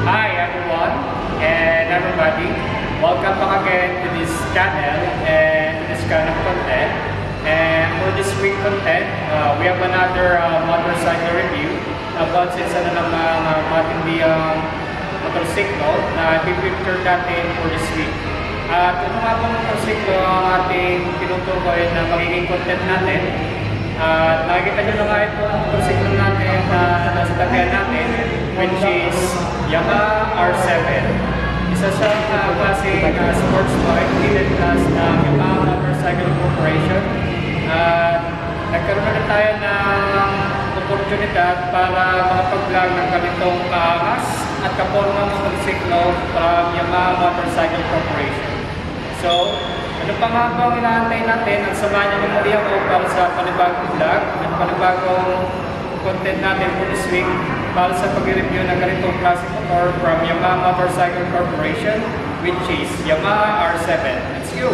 Hi everyone and everybody, welcome back again to this channel and to this kind of content. And for this week content, we have another motorcycle review about sa isa na namang matindihang motorsiklo na ipipicture natin for this week. At ito nga pong motorsiklo ang ating tinutukoy na magiging content natin. At nakikita nyo na nga ito ang motorsiklo natin na nasa tabihan natin, which is Yamaha R7. Isa siyang klaseng sports bike, leaded class ng Yamaha Motorcycle Corporation. At nagkaroon na tayo ng oportunidad para makapag-vlog ng ganitong kaangas at kapormang motorsiklo from Yamaha Motorcycle Corporation. So, ano pa nga ba ang inaantay natin? Ang samahan niyo muli ako para sa panibagong vlog at panibagong content natin for this week para sa pag-review ng ganitong classic motor from Yamaha Motorcycle Corporation, which is Yamaha R7. Let's go!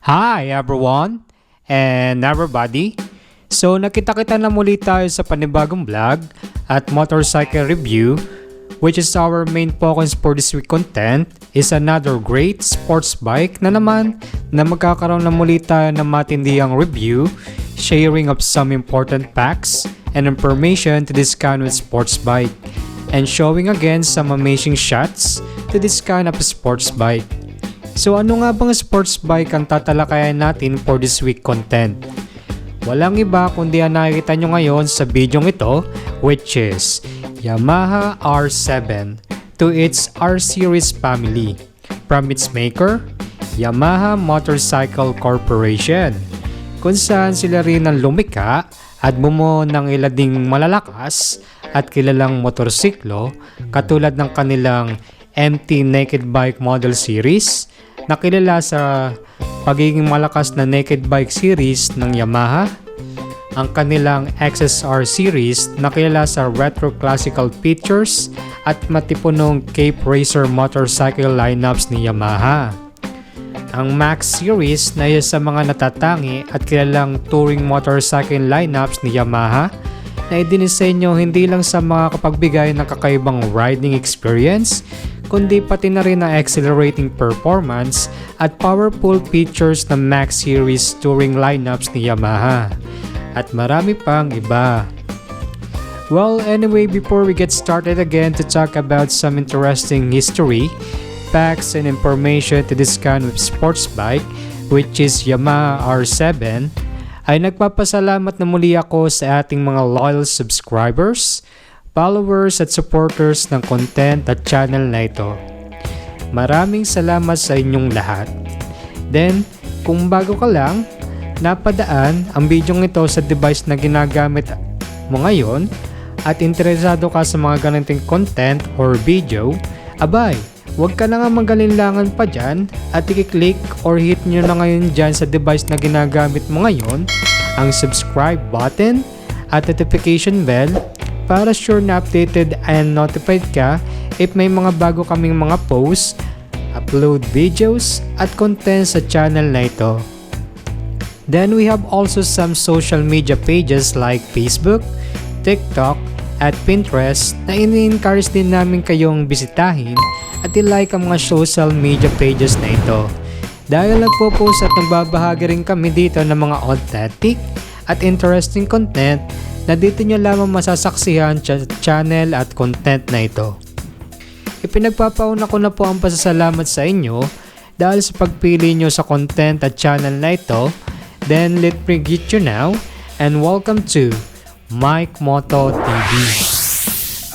Hi everyone and everybody. So nakita-kita na muli tayo sa panibagong vlog at motorcycle review, which is our main focus for this week content is another great sports bike na naman na magkakaroon na muli tayo ng matindihang review, sharing of some important facts and information to this kind of sports bike and showing again some amazing shots to this kind of sports bike. So ano nga bang sports bike ang tatalakayan natin for this week content? Walang iba kundi ang nakikita nyo ngayon sa video ito, which is Yamaha R7 to its R-Series family from its maker, Yamaha Motorcycle Corporation, kung saan sila rin ang lumika at bumuo ng ilading malalakas at kilalang motorsiklo katulad ng kanilang MT Naked Bike Model Series na kilala sa pagiging malakas na naked bike series ng Yamaha, ang kanilang XSR series na kilala sa retro classical features at matipunong Cape Racer motorcycle lineups ni Yamaha, ang Max series na isa sa mga natatangi at kilalang touring motorcycle lineups ni Yamaha na idinisenyo hindi lang sa mga kapagbigay ng kakaibang riding experience kundi pati na rin ang accelerating performance at powerful features ng Max Series touring lineups ni Yamaha. At marami pang iba. Well, anyway, before we get started again to talk about some interesting history, facts, and information to this kind of sports bike, which is Yamaha R7, ay nagpapasalamat na muli ako sa ating mga loyal subscribers, followers at supporters ng content at channel na ito. Maraming salamat sa inyong lahat. Then, kung bago ka lang, napadaan ang video ito sa device na ginagamit mo ngayon at interesado ka sa mga ganitong content or video, abay, huwag ka na nga magalinlangan pa dyan at i-click or hit nyo na ngayon dyan sa device na ginagamit mo ngayon ang subscribe button at notification bell para sure na updated and notified ka if may mga bago kaming mga posts, upload videos at content sa channel na ito. Then we have also some social media pages like Facebook, TikTok at Pinterest na ini-encourage din namin kayong bisitahin at i-like ang mga social media pages na ito. Dahil nagpo-post at nagbabahagi rin kami dito ng mga authentic at interesting content na dito nyo lamang masasaksihan sa channel at content na ito. Ipinagpapauna ko na po ang pasasalamat sa inyo dahil sa pagpili nyo sa content at channel na ito. Then let me greet you now and welcome to Mykmoto TV.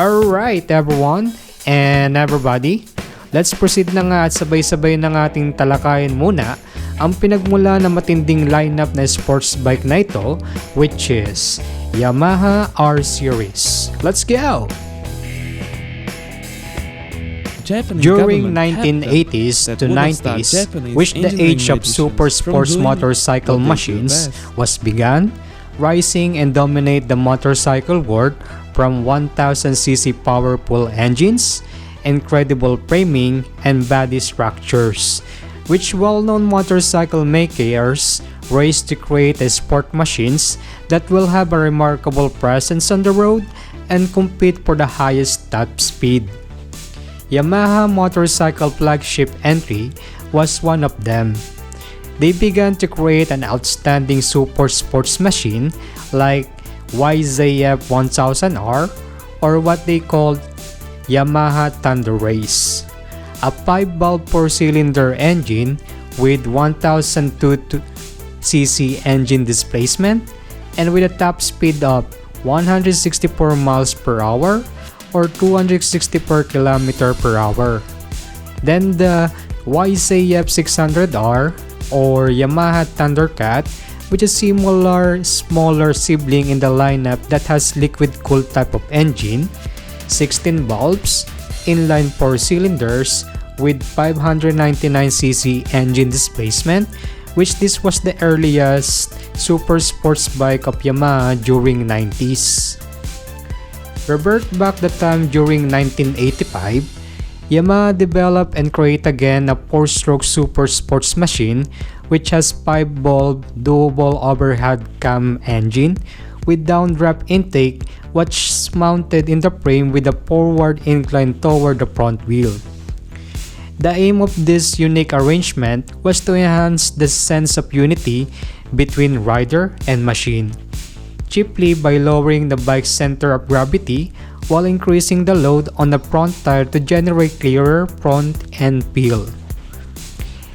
Alright everyone and everybody, let's proceed na nga at sabay-sabay na nga ating talakayin muna ang pinagmula ng matinding lineup na sports bike na ito, which is Yamaha R series. Let's go! During 1980s to 90s, which the age of super sports motorcycle machines was begun, rising and dominate the motorcycle world from 1000cc powerful engines, incredible framing, and body structures, which well-known motorcycle makers race to create a sport machines that will have a remarkable presence on the road and compete for the highest top speed. Yamaha Motorcycle flagship entry was one of them. They began to create an outstanding super sports machine like YZF 1000R or what they called Yamaha Thunder Race, a 5-valve 4-cylinder engine with 1002cc engine displacement and with a top speed of 164 miles per hour or 264 km per hour. Then the YZF 600R or Yamaha Thundercat, which is similar smaller sibling in the lineup that has liquid-cooled type of engine, 16 valves, inline 4 cylinders with 599cc engine displacement, which this was the earliest super sports bike of Yamaha during 90s. Revert back the time during 1985, Yamaha developed and created again a 4-stroke super sports machine which has 5-valve dual overhead cam engine with downdraft intake which is mounted in the frame with a forward incline toward the front wheel. The aim of this unique arrangement was to enhance the sense of unity between rider and machine, chiefly by lowering the bike's center of gravity while increasing the load on the front tire to generate clearer front end feel.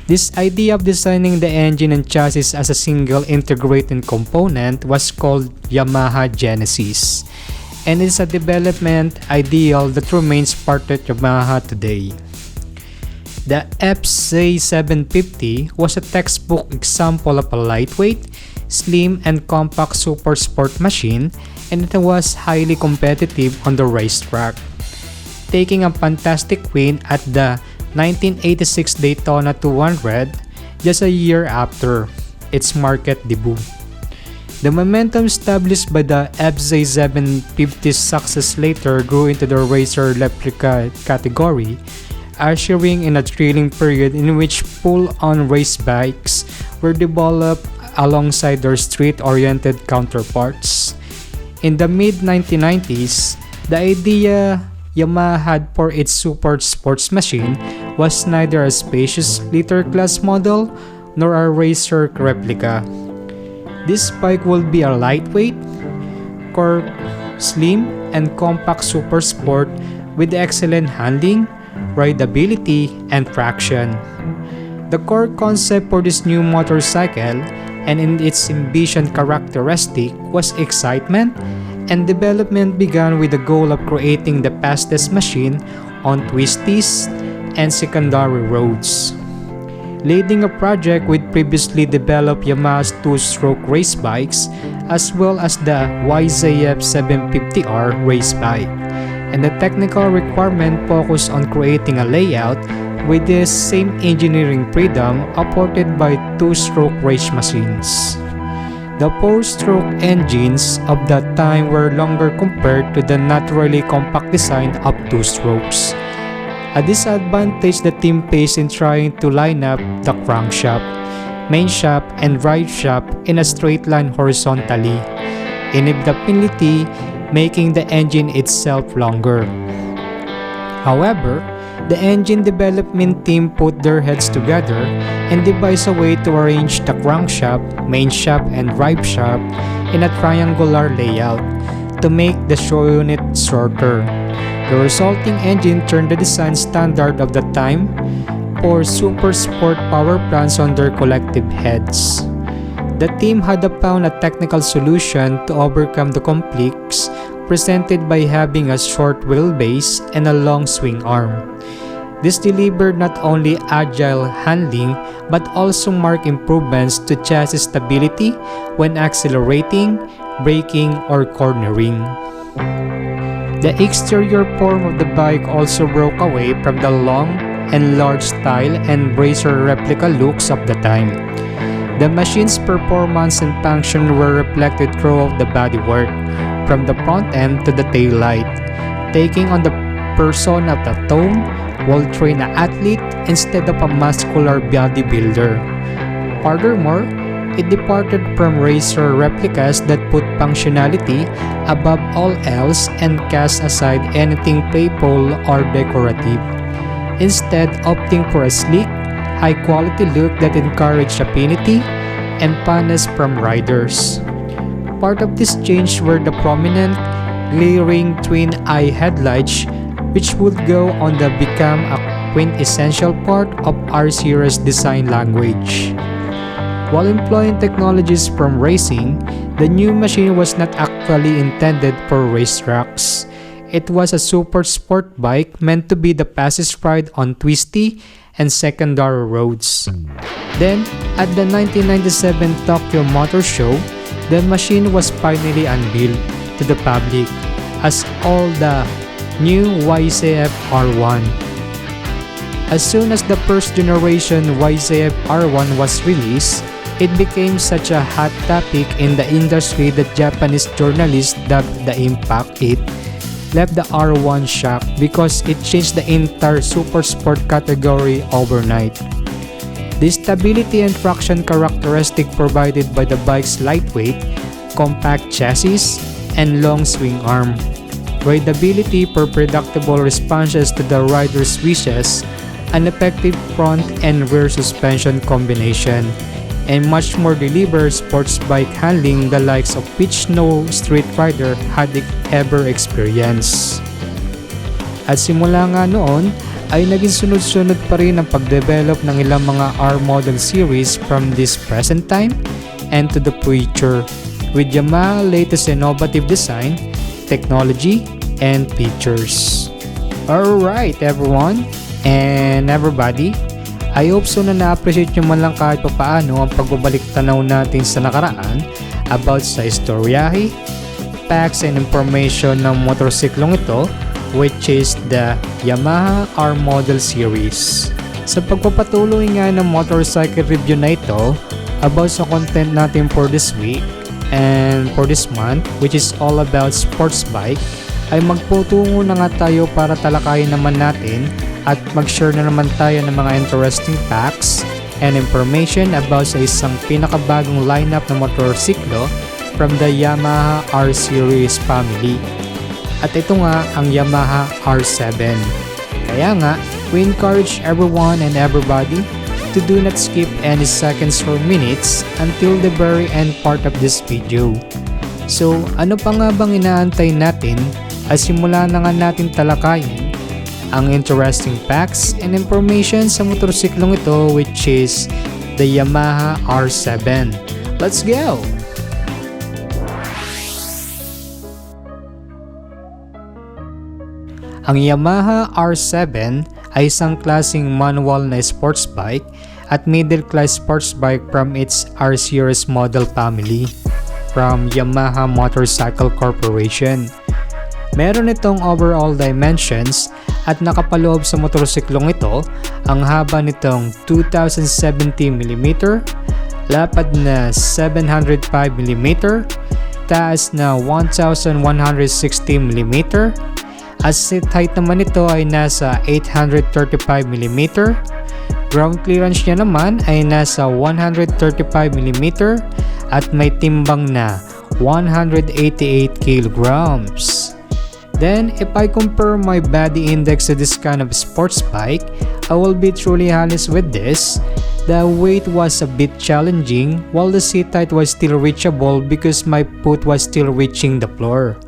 This idea of designing the engine and chassis as a single integrated component was called Yamaha Genesis, and is a development ideal that remains part of Yamaha today. The FZ750 was a textbook example of a lightweight, slim and compact super sport machine, and it was highly competitive on the racetrack, taking a fantastic win at the 1986 Daytona 200 just a year after its market debut. The momentum established by the FZ750's success later grew into the racer replica category, ushering in a thrilling period in which full-on race bikes were developed alongside their street-oriented counterparts. In the mid-1990s, the idea Yamaha had for its super sports machine was neither a spacious liter class model nor a racer replica. This bike will be a lightweight, core, slim, and compact super sport with excellent handling, rideability, and traction. The core concept for this new motorcycle and in its ambition characteristic was excitement, and development began with the goal of creating the fastest machine on twisties and secondary roads. Leading a project with previously developed Yamaha's 2-stroke race bikes as well as the YZF 750R race bike, and the technical requirement focused on creating a layout with the same engineering freedom afforded by 2-stroke race machines. The 4-stroke engines of that time were longer compared to the naturally compact design of 2 strokes, a disadvantage the team faced in trying to line up the crankshaft, main shaft, and drive shaft in a straight line horizontally, inevitably making the engine itself longer. However, the engine development team put their heads together and devised a way to arrange the crankshaft, main shaft, and drive shaft in a triangular layout to make the show unit shorter. The resulting engine turned the design standard of the time for super sport power plants on their collective heads. The team had found a technical solution to overcome the conflicts presented by having a short wheelbase and a long swing arm. This delivered not only agile handling but also marked improvements to chassis stability when accelerating, braking, or cornering. The exterior form of the bike also broke away from the long and large style and bracer replica looks of the time. The machine's performance and function were reflected throughout the bodywork, from the front end to the tail light, taking on the persona of the toned, well-trained athlete instead of a muscular bodybuilder. Furthermore, it departed from racer replicas that put functionality above all else and cast aside anything playful or decorative, instead opting for a sleek, high-quality look that encouraged affinity and funness from riders. Part of this change were the prominent, glaring twin-eye headlights, which would go on to become a quintessential part of R-Series design language. While employing technologies from racing, the new machine was not actually intended for racetracks. It was a super sport bike meant to be the fastest ride on twisty and secondary roads. Then, at the 1997 Tokyo Motor Show, the machine was finally unveiled to the public as all the new YZF R1. As soon as the first generation YZF R1 was released, it became such a hot topic in the industry that Japanese journalists dubbed the impact it left the R1 shocked because it changed the entire super sport category overnight. The stability and traction characteristic provided by the bike's lightweight, compact chassis, and long swing arm, rideability for predictable responses to the rider's wishes, an effective front and rear suspension combination, and much more deliver sports bike handling the likes of which no street rider had ever experienced. At simula nga noon ay naging sunod-sunod pa rin ang pagdevelop ng ilang mga R model series from this present time and to the future with Yamaha latest innovative design, technology, and features. Alright everyone and everybody, I hope so na na-appreciate nyo man lang kahit papaano ang pagbabalik tanaw natin sa nakaraan about sa istoryahe, facts and information ng motorsiklong ito, which is the Yamaha R model series. Sa pagpapatuloy nga ng motorcycle review na ito about sa content natin for this week and for this month, which is all about sports bike, ay magputungo na nga tayo para talakayin naman natin at mag-share na naman tayo ng mga interesting facts and information about sa isang pinakabagong lineup ng motorsiklo from the Yamaha R series family. At ito nga ang Yamaha R7. Kaya nga, we encourage everyone and everybody to do not skip any seconds or minutes until the very end part of this video. So, ano pa nga bang inaantay natin at simula na nga natin talakayin ang interesting facts and information sa motorsiklong ito, which is the Yamaha R7. Let's go! Ang Yamaha R7 ay isang klaseng manual na sports bike at middle class sports bike from its R series model family from Yamaha Motorcycle Corporation. Meron itong overall dimensions at nakapaloob sa motorsiklong ito ang haba nitong 2070mm, lapad na 705mm, taas na 1160mm, at seat height naman ito ay nasa 835mm, ground clearance niya naman ay nasa 135mm at may timbang na 188 kilograms. Then, if I compare my body index to this kind of sports bike, I will be truly honest with this. The weight was a bit challenging while the seat height was still reachable because my foot was still reaching the floor.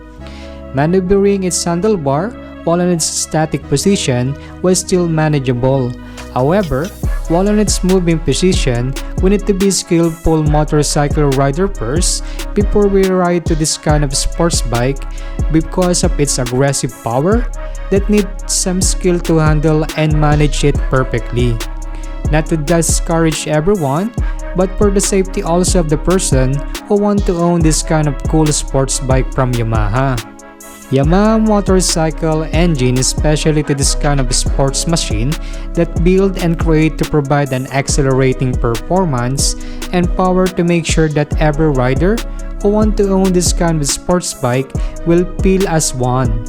Maneuvering its handlebar while in its static position was still manageable. However, While on its moving position, we need to be skillful motorcycle rider first before we ride to this kind of sports bike because of its aggressive power that needs some skill to handle and manage it perfectly. Not to discourage everyone, but for the safety also of the person who want to own this kind of cool sports bike from Yamaha. Yamaha Motorcycle engine is especially to this kind of sports machine that build and create to provide an accelerating performance and power to make sure that every rider who want to own this kind of sports bike will feel as one.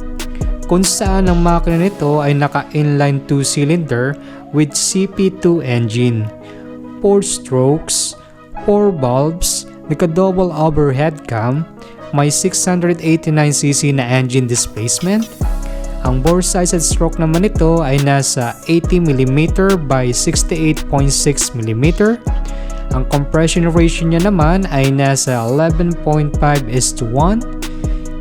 Kung saan ang makina nito ay naka-inline 2-cylinder with CP2 engine, 4 strokes, 4 valves, naka-double overhead cam, may 689cc na engine displacement. Ang bore size at stroke naman nito ay nasa 80mm by 68.6mm. Ang compression ratio niya naman ay nasa 11.5:1.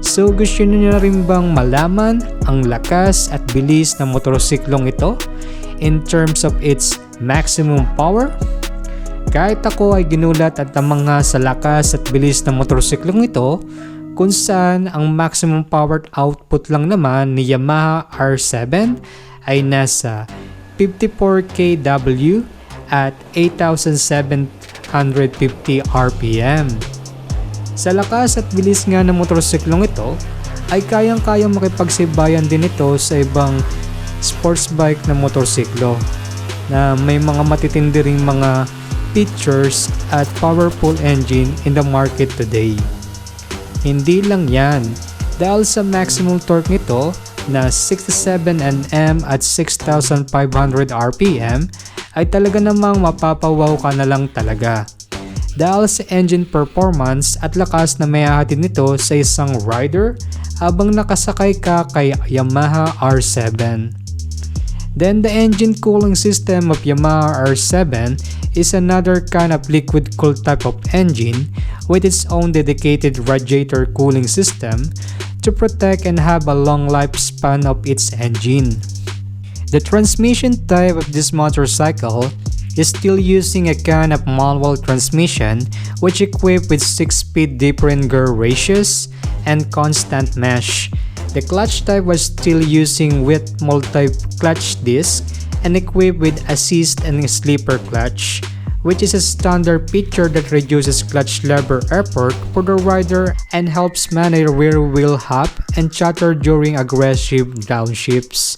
So gusto niyo na rin bang malaman ang lakas at bilis ng motorsiklong ito in terms of its maximum power? Kahit ako ay ginulat at namangha sa lakas at bilis ng motorsiklong ito, kung saan ang maximum power output lang naman ni Yamaha R7 ay nasa 54 kW at 8,750 RPM. Sa lakas at bilis nga ng motorsiklong ito, ay kayang-kayang makipagsibayan din ito sa ibang sports bike na motorsiklo na may mga matitindi ring mga features at powerful engine in the market today. Hindi lang yan, dahil sa maximum torque nito na 67 Nm at 6,500 RPM ay talaga namang mapapawaw ka na lang talaga. Dahil sa engine performance at lakas na may hahatid nito sa isang rider habang nakasakay ka kay Yamaha R7. Then the engine cooling system of Yamaha R7 is another kind of liquid cooled type of engine with its own dedicated radiator cooling system to protect and have a long lifespan of its engine. The transmission type of this motorcycle is still using a kind of manual transmission which equipped with 6-speed different gear ratios and constant mesh. The clutch type was still using with multi-clutch disc and equipped with assist and sleeper clutch, which is a standard feature that reduces clutch lever effort for the rider and helps manage rear wheel hop and chatter during aggressive downshifts.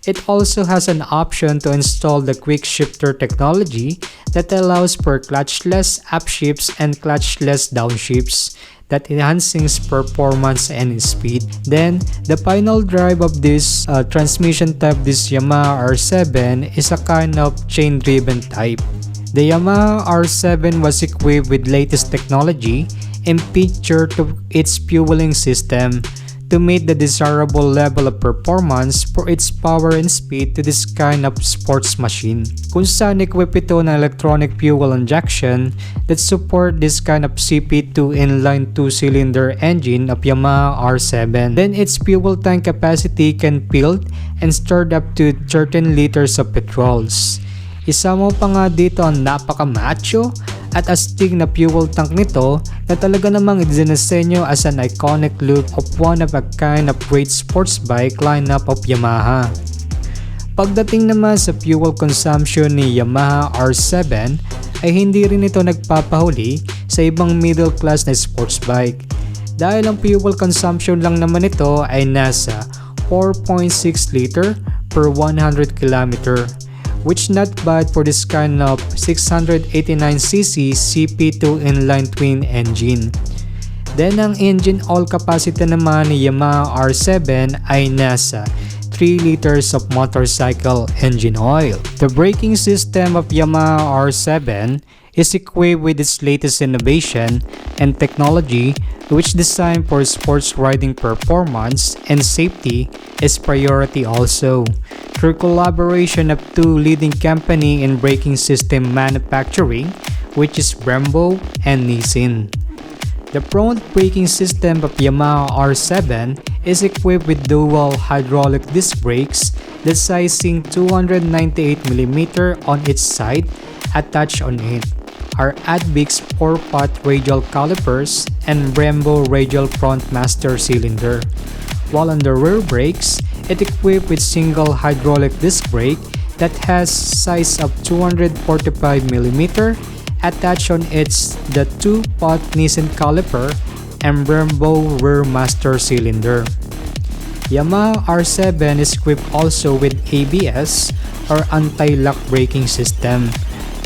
It also has an option to install the quick shifter technology that allows for clutchless upshifts and clutchless downshifts that enhances performance and speed. Then, the final drive of this transmission type, this Yamaha R7, is a kind of chain-driven type. The Yamaha R7 was equipped with latest technology and featured to its fueling system to meet the desirable level of performance for its power and speed to this kind of sports machine. Kung saan equip ito ng electronic fuel injection that support this kind of CP2 inline 2-cylinder engine of Yamaha R7. Then its fuel tank capacity can fill and stored up to 13 liters of petrols. Isa mo pa nga dito ang napaka-macho at astig na fuel tank nito na talaga namang idinisenyo as an iconic look of one of a kind of great sports bike lineup of Yamaha. Pagdating naman sa fuel consumption ni Yamaha R7 ay hindi rin ito nagpapahuli sa ibang middle class na sports bike dahil ang fuel consumption lang naman ito ay nasa 4.6 liter per 100 km, which not bad for this kind of 689cc CP2 inline twin engine. Then ang engine oil capacity naman ni Yamaha R7 ay nasa 3 liters of motorcycle engine oil. The braking system of Yamaha R7 is equipped with its latest innovation and technology, which designed for sports riding performance and safety is priority also, through collaboration of two leading company in braking system manufacturing, which is Brembo and Nissin. The front braking system of Yamaha R7 is equipped with dual hydraulic disc brakes, the sizing 298mm on each side. Attached on it are Advic's 4-pot radial calipers and Brembo radial front master cylinder, while on the rear brakes, it equipped with single hydraulic disc brake that has size of 245mm. Attached on its the 2-pot Nissan caliper and Brembo rear master cylinder. Yamaha R7 is equipped also with ABS or anti-lock braking system,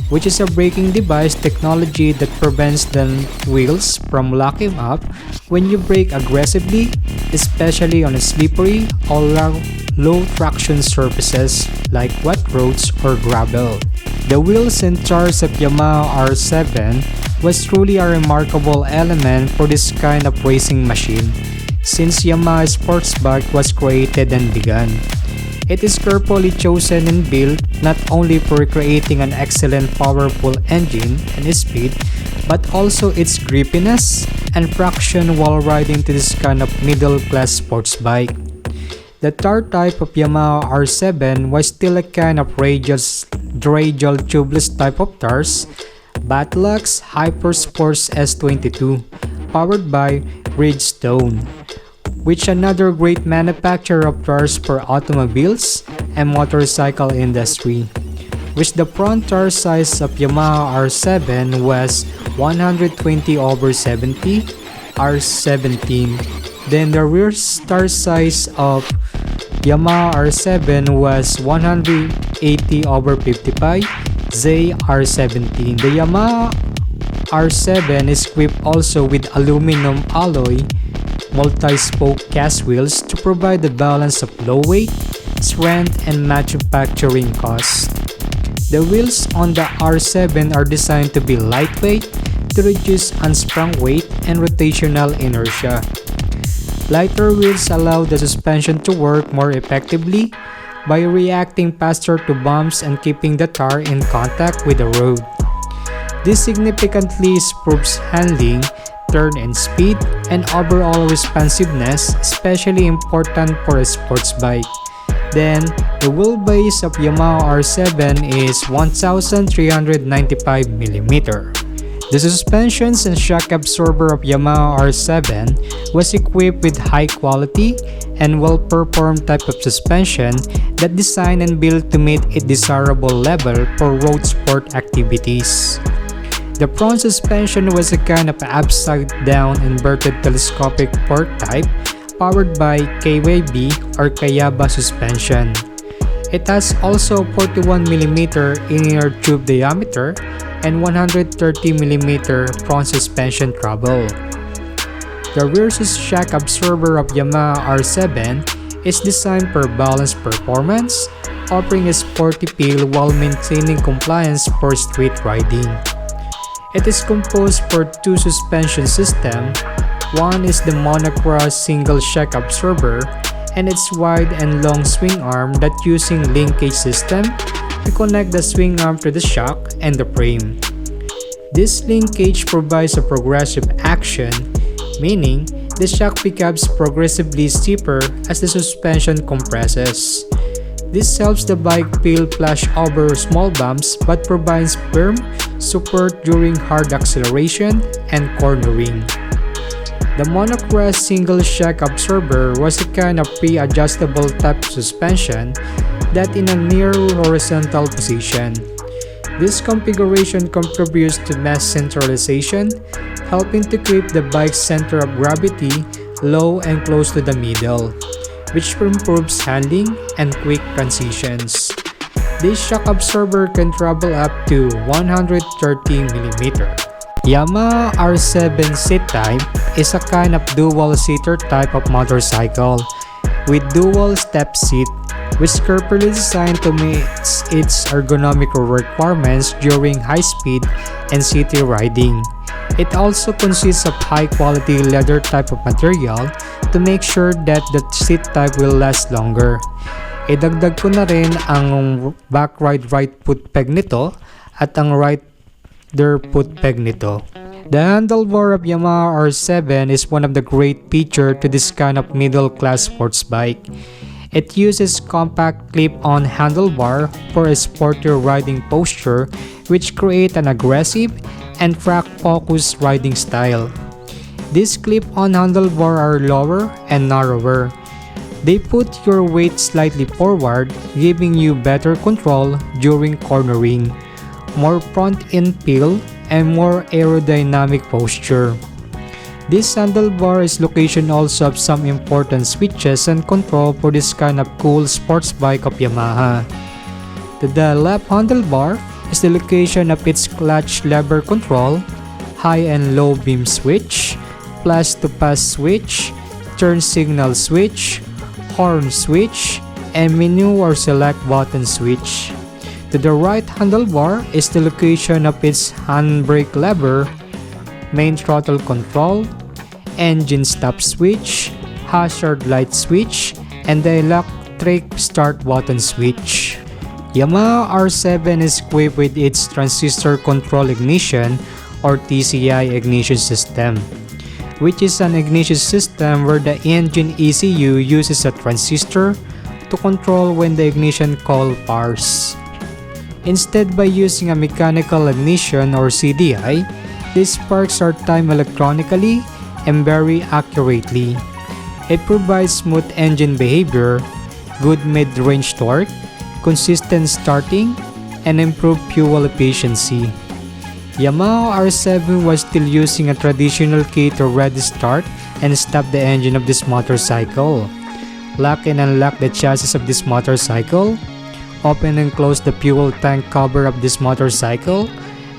which is a braking device technology that prevents the wheels from locking up when you brake aggressively, especially on slippery or low traction surfaces like wet roads or gravel. The wheels and tires of Yamaha R7 was truly a remarkable element for this kind of racing machine, since Yamaha Sportsbike was created and began. It is carefully chosen and built not only for creating an excellent powerful engine and speed, but also its grippiness and traction while riding to this kind of middle-class sports bike. The tire type of Yamaha R7 was still a kind of radial tubeless type of tires, Batlux Hypersports S22, powered by Bridgestone, which another great manufacturer of tires for automobiles and motorcycle industry, which the front tire size of Yamaha R7 was 120/70 R17. Then the rear tire size of Yamaha R7 was 180/55 ZR17. The Yamaha R7 is equipped also with aluminum alloy multi-spoke cast wheels to provide the balance of low weight, strength, and manufacturing costs. The wheels on the R7 are designed to be lightweight to reduce unsprung weight and rotational inertia. Lighter wheels allow the suspension to work more effectively by reacting faster to bumps and keeping the tire in contact with the road. This significantly improves handling, turn and speed, and overall responsiveness, especially important for a sports bike. Then, the wheelbase of Yamaha R7 is 1,395mm. The suspensions and shock absorber of Yamaha R7 was equipped with high quality and well-performed type of suspension that designed and built to meet a desirable level for road sport activities. The front suspension was a kind of upside-down inverted telescopic fork type powered by KYB or Kayaba suspension. It has also 41mm inner tube diameter and 130mm front suspension travel. The rear shock absorber of Yamaha R7 is designed for balanced performance, offering a sporty feel while maintaining compliance for street riding. It is composed for two suspension systems. One is the monocross single shock absorber and its wide and long swing arm that using linkage system to connect the swing arm to the shock and the frame. This linkage provides a progressive action, meaning the shock becomes progressively steeper as the suspension compresses. This helps the bike feel flash over small bumps but provides firm support during hard acceleration and cornering. The monocross single shock absorber was a kind of pre-adjustable type suspension that in a near horizontal position. This configuration contributes to mass centralization, helping to keep the bike's center of gravity low and close to the middle, which improves handling and quick transitions. This shock absorber can travel up to 130mm. Yamaha R7 seat type is a kind of dual-seater type of motorcycle with dual step seat, which is carefully designed to meet its ergonomic requirements during high-speed and city riding. It also consists of high-quality leather type of material to make sure that the seat type will last longer. Idagdag ko na rin ang back right foot peg nito at ang right rear foot peg nito. The handlebar of Yamaha R7 is one of the great features to this kind of middle-class sports bike. It uses compact clip-on handlebar for a sportier riding posture, which create an aggressive and track-focused riding style. These clip-on handlebar are lower and narrower. They put your weight slightly forward, giving you better control during cornering, more front-end feel, and more aerodynamic posture. This handlebar is location also of some important switches and control for this kind of cool sports bike of Yamaha. The left handlebar is the location of its clutch lever control, high and low beam switch, plus to pass switch, turn signal switch, horn switch, and menu or select button switch. To the right handlebar is the location of its handbrake lever, main throttle control, engine stop switch, hazard light switch, and the electric start button switch. Yamaha R7 is equipped with its transistor control ignition or TCI ignition system, which is an ignition system where the engine ECU uses a transistor to control when the ignition coil fires. Instead, by using a mechanical ignition or CDI, these sparks are timed electronically and very accurately. It provides smooth engine behavior, good mid-range torque, consistent starting, and improved fuel efficiency. Yamaha R7 was still using a traditional key to ready start and stop the engine of this motorcycle. Lock and unlock the chassis of this motorcycle, open and close the fuel tank cover of this motorcycle,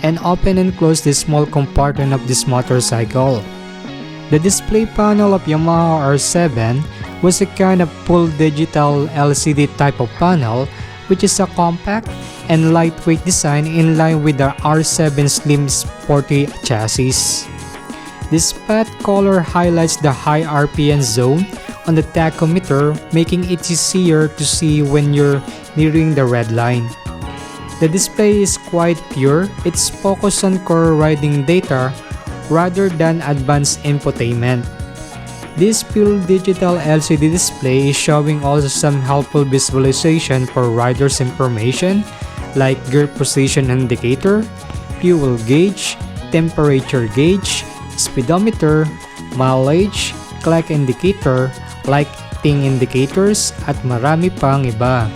and open and close the small compartment of this motorcycle. The display panel of Yamaha R7 was a kind of full digital LCD type of panel, which is a compact and lightweight design in line with the R7 Slim Sporty chassis. This path color highlights the high RPM zone on the tachometer, making it easier to see when you're nearing the red line. The display is quite pure. It's focused on core riding data rather than advanced infotainment. This full digital LCD display is showing also some helpful visualization for riders' information like gear position indicator, fuel gauge, temperature gauge, speedometer, mileage, clock indicator, lighting indicators, at marami pang iba,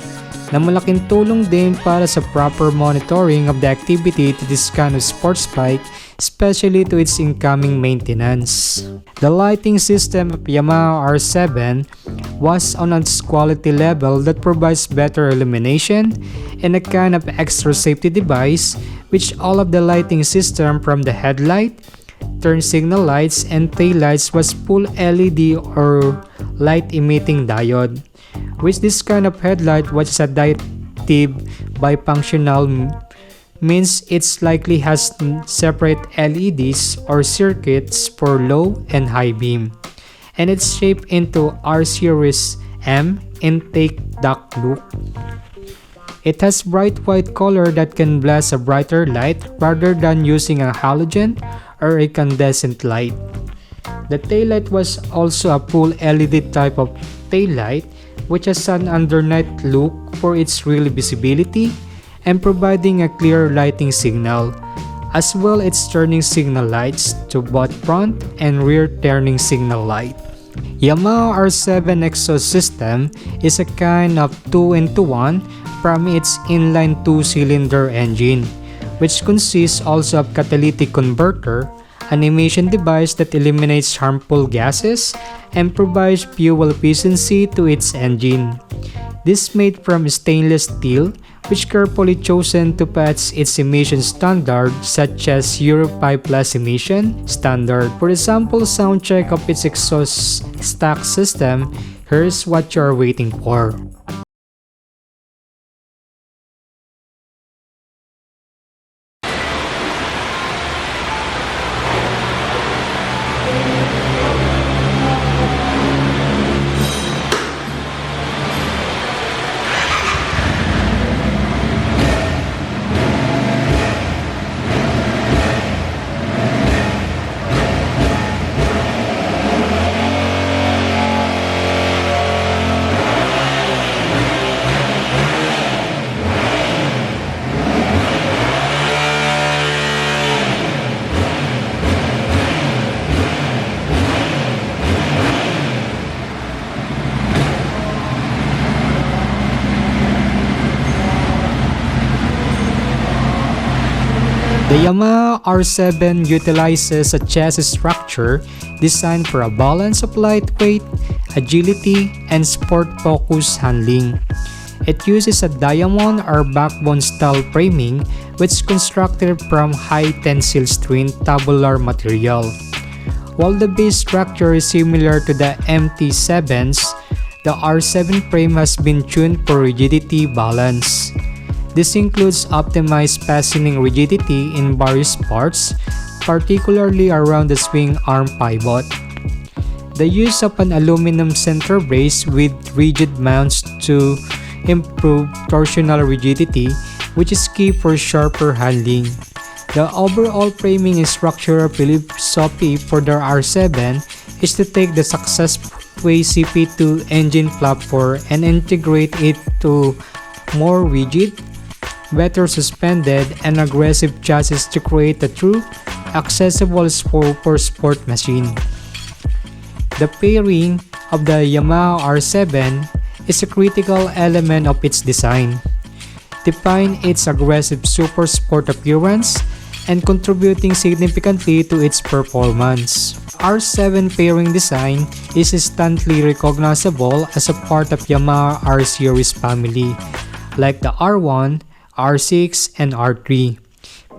na malaking tulong din para sa proper monitoring of the activity to this kind of sports bike, especially to its incoming maintenance. The lighting system of Yamaha R7 was on its quality level that provides better illumination and a kind of extra safety device, which all of the lighting system from the headlight, turn signal lights, and tail lights was full LED or light emitting diode, which this kind of headlight was adaptive bifunctional, means it likely has separate LEDs or circuits for low and high beam, and it's shaped into R series M intake duct loop. It has bright white color that can blast a brighter light rather than using a halogen or a incandescent light. The taillight was also a full LED type of taillight, which has an undernight look for its real visibility and providing a clear lighting signal, as well as turning signal lights to both front and rear turning signal light. Yamaha R7 exhaust system is a kind of 2-in-1 from its inline 2-cylinder engine, which consists also of catalytic converter, an emission device that eliminates harmful gases and provides fuel efficiency to its engine. This is made from stainless steel, which carefully chosen to patch its emission standard such as Euro 5 Plus emission standard. For the sample sound check of its exhaust stack system, here's what you are waiting for. The Yamaha R7 utilizes a chassis structure designed for a balance of lightweight, agility, and sport-focused handling. It uses a diamond or backbone style framing which is constructed from high tensile strength tabular material. While the base structure is similar to the MT7's, the R7 frame has been tuned for rigidity balance. This includes optimized fastening rigidity in various parts, particularly around the swing arm pivot. The use of an aluminum center brace with rigid mounts to improve torsional rigidity, which is key for sharper handling. The overall framing and structural philosophy for the R7 is to take the successful CP2 engine platform and integrate it to more rigid, better suspended, and aggressive chassis to create a true, accessible sport machine. The pairing of the Yamaha R7 is a critical element of its design, define its aggressive super sport appearance and contributing significantly to its performance. R7 pairing design is instantly recognizable as a part of Yamaha R series family, like the R1, R6, and R3,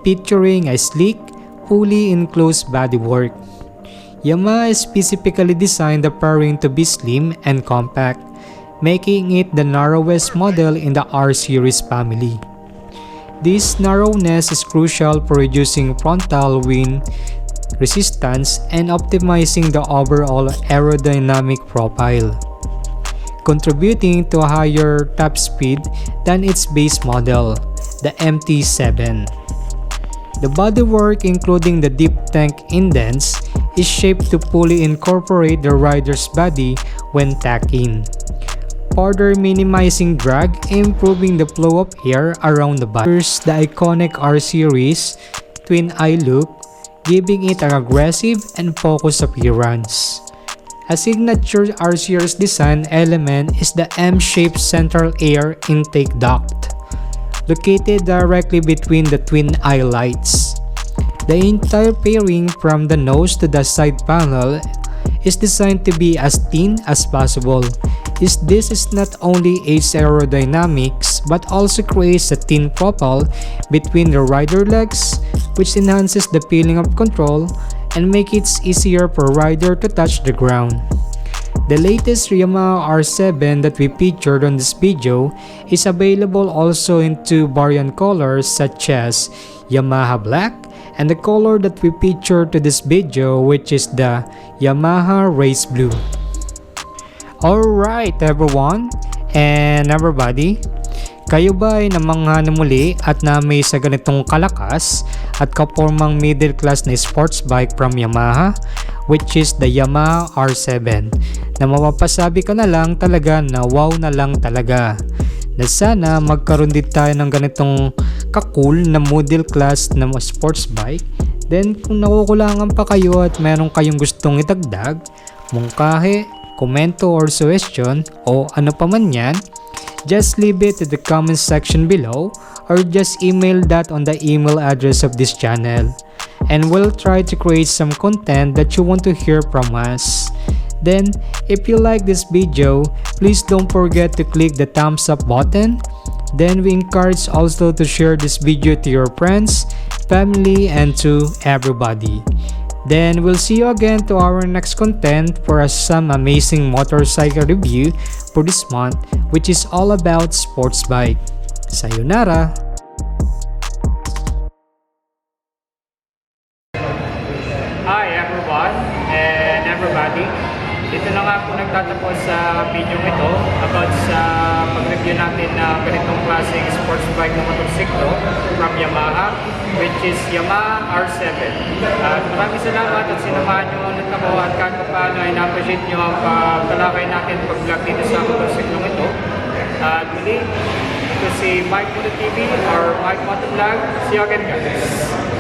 featuring a sleek, fully enclosed bodywork. Yamaha specifically designed the pairing to be slim and compact, making it the narrowest model in the R series family. This narrowness is crucial for reducing frontal wind resistance and optimizing the overall aerodynamic profile, contributing to a higher top speed than its base model, the MT7. The bodywork, including the deep tank indents, is shaped to fully incorporate the rider's body when tacked in, further minimizing drag and improving the flow of air around the body. First, the iconic R series twin eye look, giving it an aggressive and focused appearance. A signature R series design element is the M-shaped central air intake duct, located directly between the twin eye lights. The entire pairing from the nose to the side panel is designed to be as thin as possible. This is not only aids aerodynamics but also creates a thin profile between the rider legs, which enhances the feeling of control and makes it easier for rider to touch the ground. The latest Yamaha R7 that we featured on this video is available also in two variant colors such as Yamaha Black and the color that we featured to this video, which is the Yamaha Race Blue. Alright everyone and everybody, kayo ba ay namangha na muli at namay sa ganitong kalakas at kapormang middle class na sports bike from Yamaha, which is the Yamaha R7, na mapapasabi ka na lang talaga na wow na lang talaga, na sana magkaroon din tayo ng ganitong kakul na middle class na sports bike. Then kung nakukulangan pa kayo at meron kayong gustong idagdag, mungkahe, komento or suggestion o ano pa man yan, just leave it in the comment section below or just email that on the email address of this channel, and we'll try to create some content that you want to hear from us. Then if you like this video, please don't forget to click the thumbs up button. Then we encourage also to share this video to your friends, family, and to everybody. Then we'll see you again to our next content for some amazing motorcycle review for this month, which is all about sports bike. Sayonara! Hi everyone and everybody. Dito na nga po nagtatapos sa video ito about sa pag-review natin na ganitong klaseng sports bike na motorsiklo from Yamaha, which is Yamaha R7. At maraming salamat at sinamahan nyo ulit ako at kahit paano ay na-appreciate nyo ang pagtalakay natin pag-vlog dito sa motorsiklong ito. At muli, ito si Mykmoto TV or Mykmoto Vlog. See you again guys!